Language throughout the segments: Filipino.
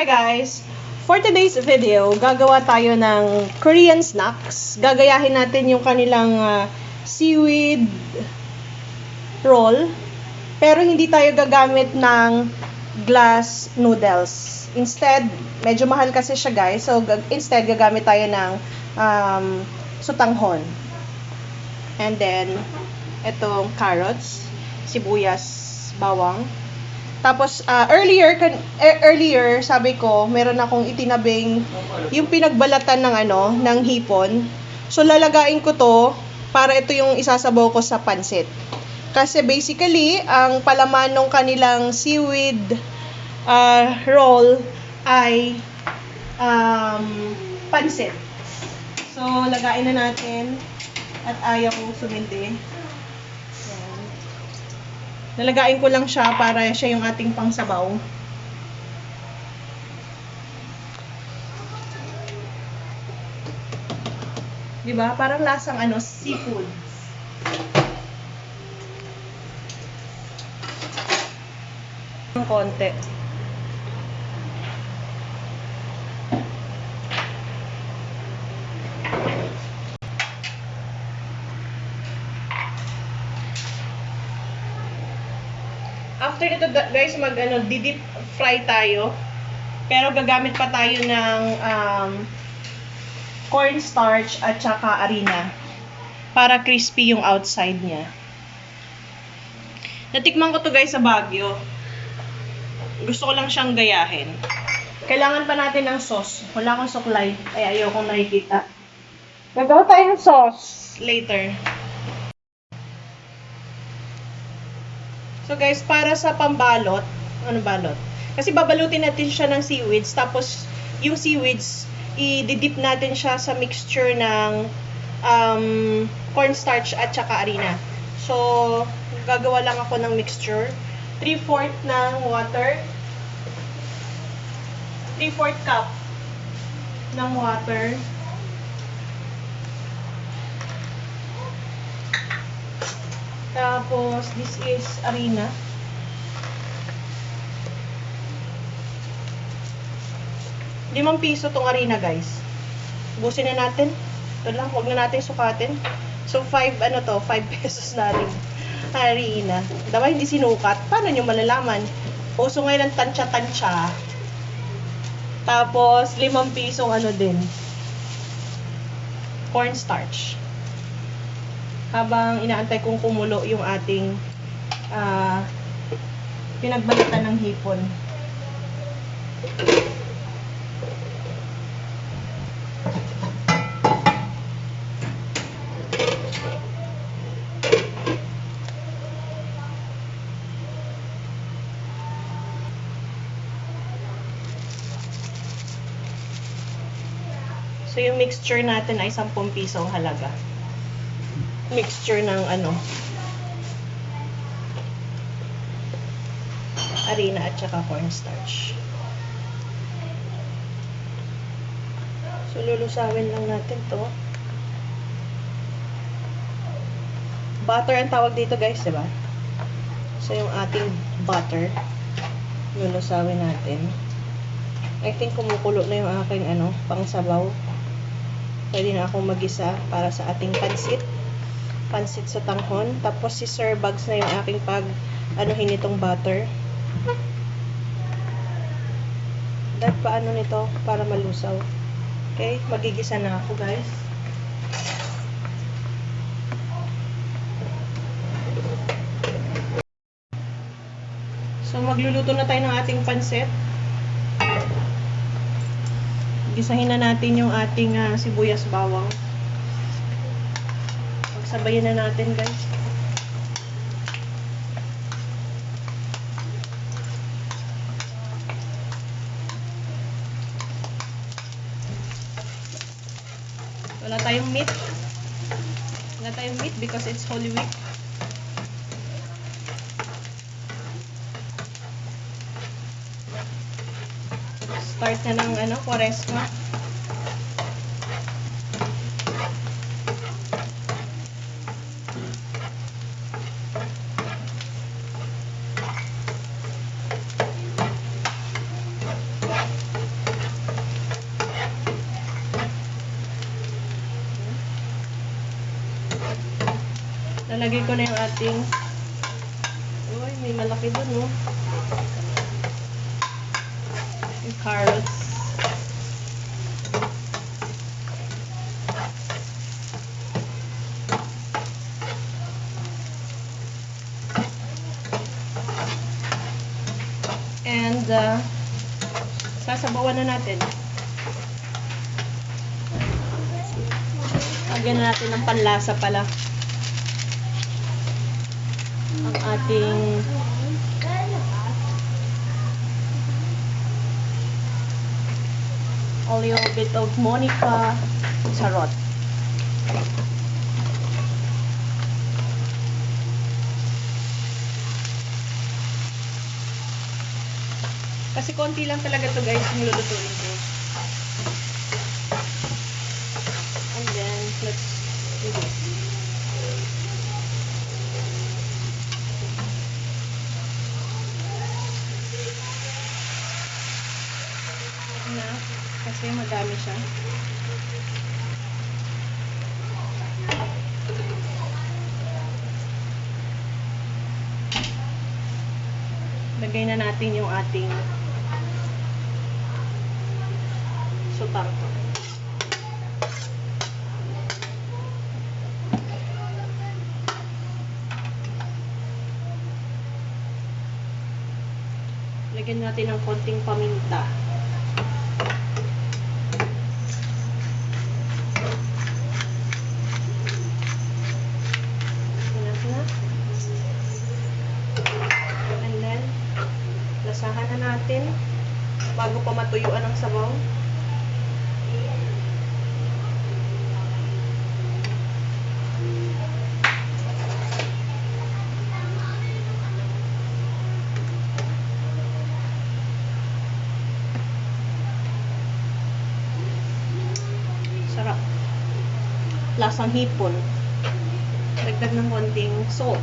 Hi guys! For today's video, gagawa tayo ng Korean snacks. Gagayahin natin yung kanilang seaweed roll. Pero hindi tayo gagamit ng glass noodles. Instead, medyo mahal kasi siya guys. So, instead, gagamit tayo ng sutanghon. And then, itong carrots, sibuyas, bawang. Tapos, earlier, sabi ko, meron akong itinabing yung pinagbalatan ng hipon. So, lalagain ko to para ito yung isasabaw ko sa pansit. Kasi basically, ang palaman ng kanilang seaweed roll ay pansit. So, lagain na natin at ayaw sumindi. Nalagain ko lang siya para siya yung ating pangsabaw. Diba? Parang lasang seafood. Ng konti. After nito guys, di-deep fry tayo. Pero gagamit pa tayo ng cornstarch at saka harina para crispy yung outside niya. Natikman ko to guys sa Baguio. Gusto ko lang siyang gayahin. Kailangan pa natin ng sauce. Wala akong suklay, kaya ayokong nakikita. Gagawa tayo ng sauce later. So guys, para sa pambalot, balot? Kasi babalutin natin siya ng seaweeds, tapos yung seaweeds, i-dip natin siya sa mixture ng cornstarch at saka harina. So, gagawa lang ako ng mixture. 3/4 ng water. 3/4 cup ng water. Tapos, this is harina. ₱5 tong harina, guys. Ubusin na natin. Ito lang, huwag na natin sukatin. So, 5 pesos na rin. Harina. Dapat hindi sinukat. Paano nyo malalaman? Uso ngayon ng tansya-tansya. Tapos, ₱5 din. Cornstarch. Habang inaantay kong kumulo yung ating pinagbalatan ng hipon. So, yung mixture natin ay ₱10 ang halaga. Mixture ng harina at saka cornstarch. So, lulusawin lang natin to. Butter ang tawag dito guys, diba? So, yung ating butter, lulusawin natin. I think kumukulo na yung aking pangsabaw. Pwede na akong magisa para sa ating pansit sa tanghon. Tapos si Sir Bugs na yung aking anuhin itong butter. Dahil paano nito para malusaw. Okay, magigisa na ako guys. So magluluto na tayo ng ating pansit. Gisahin na natin yung ating sibuyas bawang. Pagsabayin na natin guys. Wala tayong meat. Wala tayong meat because it's Holy Week. Start na ng Quaresma. Lalagay ko na yung ating, uy, may malaki dun, no? Yung carrots. And, sasabawan na natin. Lagyan na natin ng panlasa pala. Ang ating a little bit of Monica Sarot. Kasi konti lang talaga to guys yung lulutuin ko. And then, let's do this. Na, kasi madami siya. Lagay na natin yung ating sutar ko. Lagyan natin ng konting paminta. And then, lasahan na natin bago pa matuyuan ang sabaw. Sarap. Lasang hipon. Dagdag ng konting salt.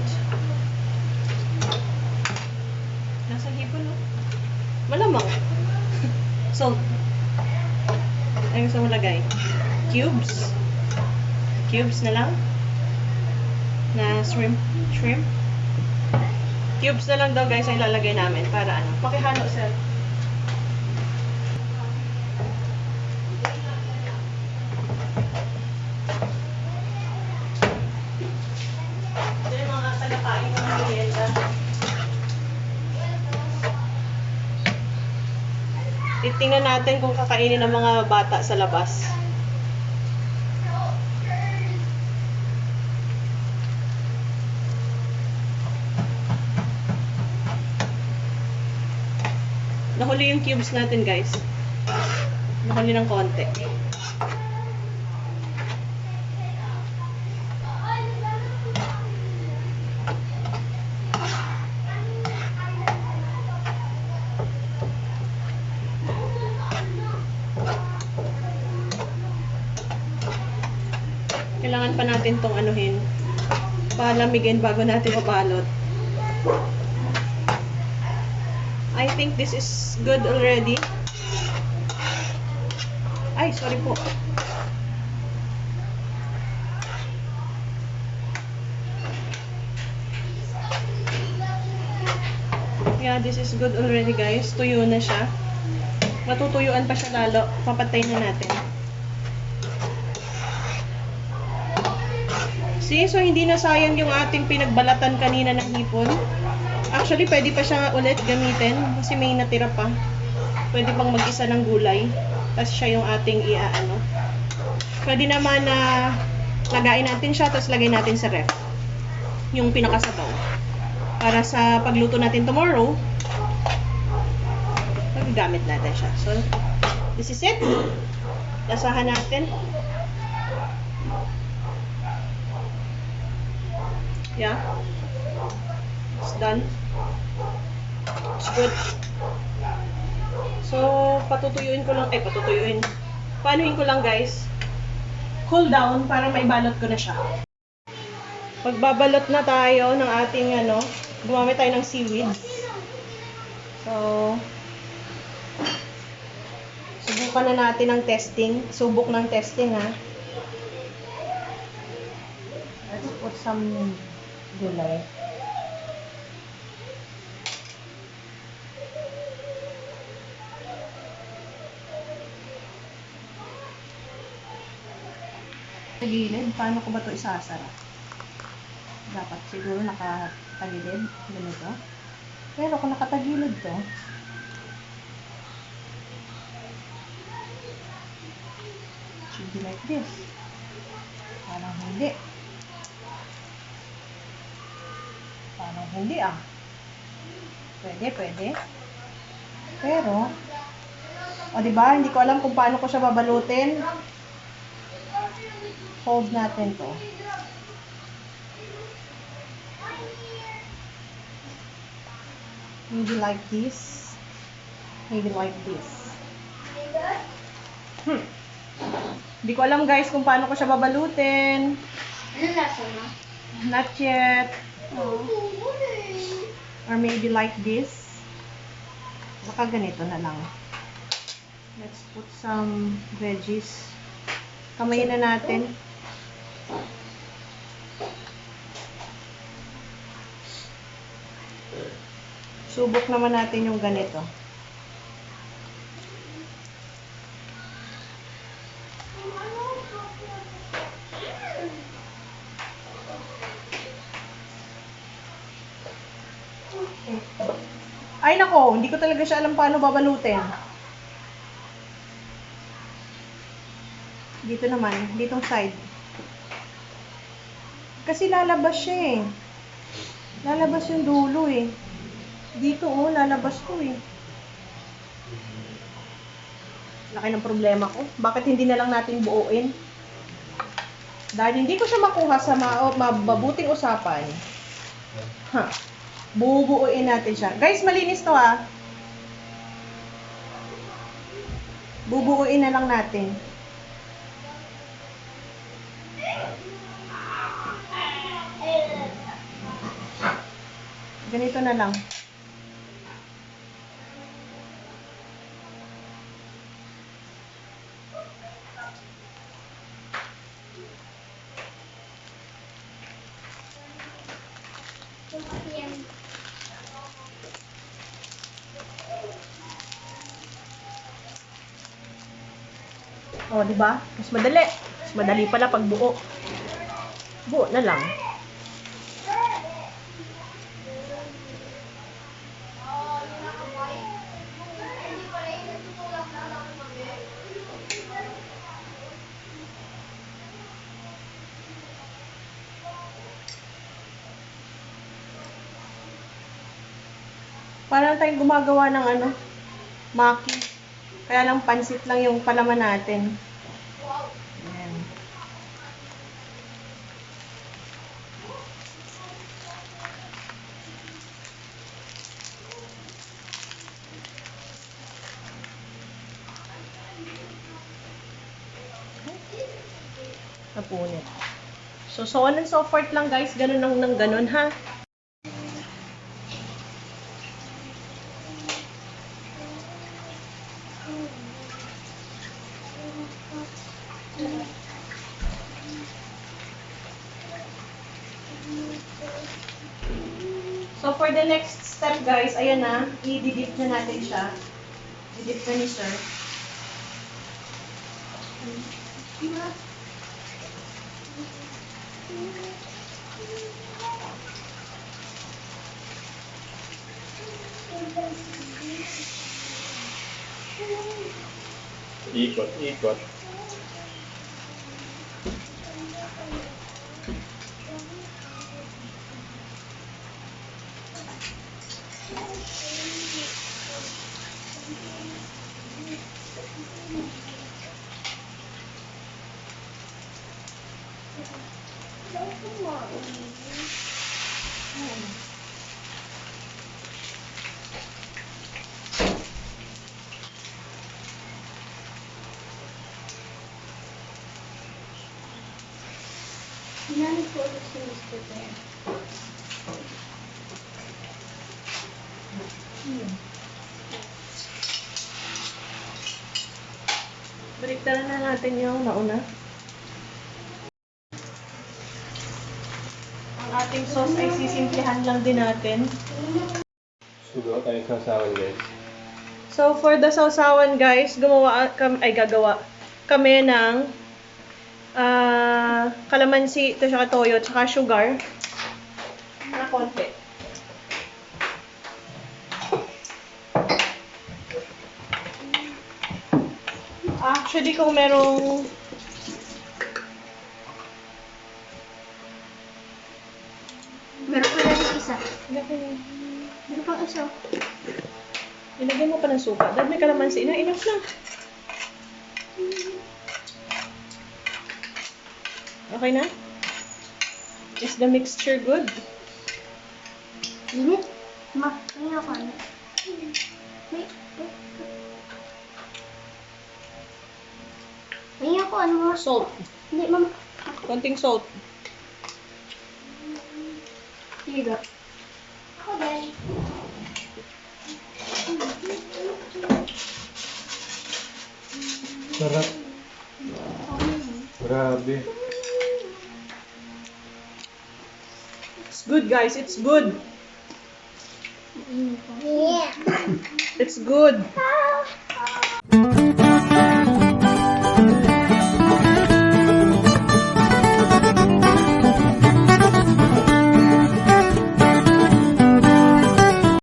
Lasang hipon, no? Malamang. Salt. Ay, gusto mo lagay? Cubes. Cubes na lang. Na shrimp. Shrimp. Cubes na lang daw guys ay lalagay namin para ano. Pakihalo sir. Titingnan natin kung kakainin ng mga bata sa labas. Nahuli yung cubes natin guys. Nahuli ng konti. Kailangan pa natin tong anuhin, palamigin bago natin mabalot. I think this is good already. Ay, sorry po. Yeah, this is good already guys. Tuyo na siya. Matutuyuan pa siya lalo. Papatay na natin. See, so hindi na sayang yung ating pinagbalatan kanina ng hipon. Actually, pwede pa siya ulit gamitin kasi may natira pa. Pwede pang mag-isa ng gulay. Tapos siya yung ating iaano. Pwede naman na lagain natin siya tapos lagay natin sa ref. Yung pinakasabaw. Para sa pagluto natin tomorrow, magagamit natin siya. So, this is it. Lasahan natin. Yeah. It's done. It's good. So, patutuyuin ko lang. Patutuyuin. Panuhin ko lang guys. Cool down para may balot ko na siya. Magbabalot na tayo ng ating gumamit tayo ng seaweed. So, subukan na natin ang testing. Subok ng testing ha. Let's put some gulay. Sa gilid, paano ko ba ito isasara? Dapat siguro nakatagilid. Ganito. Pero kung nakatagilid to, should be like this. Parang hindi. Parang hindi ah. Pwede. Pero, o diba, hindi ko alam kung paano ko siya babalutin. Hold natin to. Maybe like this. Maybe like this. Hindi ko alam guys kung paano ko siya babalutin. Ano lasa mo? Not yet. Oh. Or maybe like this. Baka ganito na lang. Let's put some veggies. Kamayin na natin. Subok naman natin yung ganito. Ay nako, hindi ko talaga siya alam paano babalutin. Dito naman, ditong side. Kasi lalabas siya eh. Lalabas yung dulo eh. Dito oh, lalabas ko eh. Laki ng problema ko. Bakit hindi na lang natin buuin? Dahil hindi ko siya makuha sa mabuting usapan. Bubuuin natin siya. Guys, malinis to ah. Bubuuin na lang natin. Ganito na lang. Oh, di ba? Mas madali. Mas madali pala pag buo. Buo na lang. Parang tayong gumagawa ng ano, maki. Kaya lang pansit lang yung palaman natin. Ayan. Napunit. So on and so forth lang guys. Ganun ng ganun ha. So, for the next step, guys, ayan na, i-dip na natin siya. I-dip na ni sir. Ikot. Hinanap ko ulit si Mr. Ben. Baliktaran na natin yung nauna. ating sauce ay sisimplihan lang din natin. Sugaw tayo sasawan, guys. So, for the sausawan, guys, gagawa kami ng kalamansi, tsaka toyo, tsaka sugar. Na konti. Actually, kung merong Meron pa lang yung isa. Meron pang isa. ilagay mo pa ng suka. Dahil may kalamansi na, enough na. Okay na? Is the mixture good? Init. Ma, may ako ano. May ako ano mo. Salt. Hindi, mama. Konting salt. Here you go. Ako din. Sarap. Grabe. It's good, guys. It's good. Yeah. It's good.